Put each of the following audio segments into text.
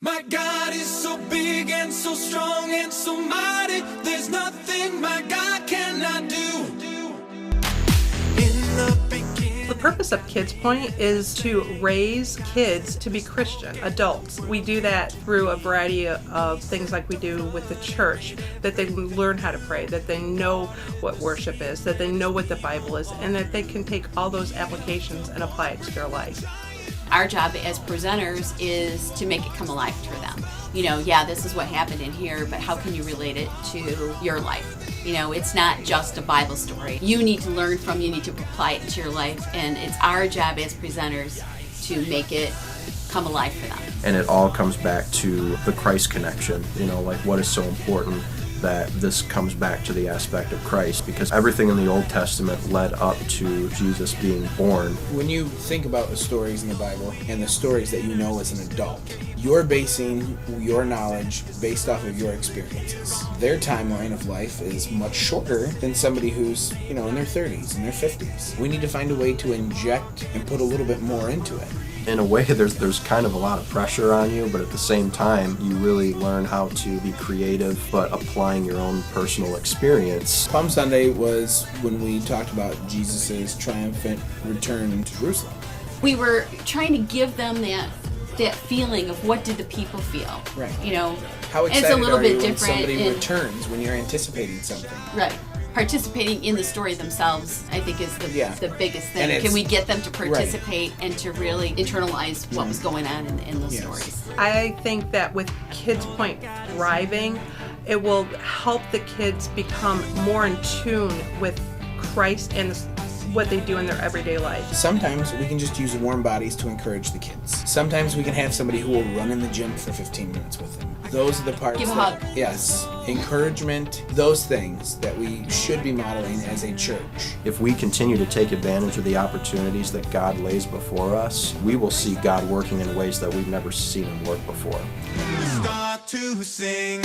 My God is so big and so strong and so mighty. There's nothing my God cannot do. The purpose of KIDZPoint is to raise kids to be Christian adults. We do that through a variety of things like we do with the church, that they learn how to pray, that they know what worship is, that they know what the Bible is, and that they can take all those applications and apply it to their life. Our job as presenters is to make it come alive for them. You know, yeah, this is what happened in here, but how can you relate it to your life? You know, it's not just a Bible story. You need to learn from, you need to apply it into your life, and it's our job as presenters to make it come alive for them. And it all comes back to the Christ connection, you know, like what is so important that this comes back to the aspect of Christ, because everything in the Old Testament led up to Jesus being born. When you think about the stories in the Bible and the stories that you know as an adult, you're basing your knowledge based off of your experiences. Their timeline of life is much shorter than somebody who's, you know, in their 30s and their 50s. We need to find a way to inject and put a little bit more into it. In a way, there's kind of a lot of pressure on you, but at the same time, you really learn how to be creative, but applying your own personal experience. Palm Sunday was when we talked about Jesus' triumphant return to Jerusalem. We were trying to give them that feeling of what did the people feel. Right. You know, How excited it's a little are bit you when different somebody returns, when you're anticipating something? Right. Participating in the story themselves, I think, is the biggest thing. And can we get them to participate and to really internalize what was going on in those stories? I think that with KIDZPoint thriving, it will help the kids become more in tune with Christ and what they do in their everyday life. Sometimes we can just use warm bodies to encourage the kids. Sometimes we can have somebody who will run in the gym for 15 minutes with them. Those are the parts Give a that, hug. Yes, encouragement, those things that we should be modeling as a church. If we continue to take advantage of the opportunities that God lays before us, we will see God working in ways that we've never seen Him work before. Start to sing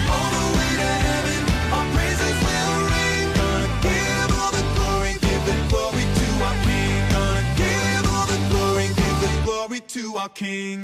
all the way to heaven. Our praises will ring. Gonna give all the glory, give the glory to our King. Gonna give all the glory, give the glory to our King.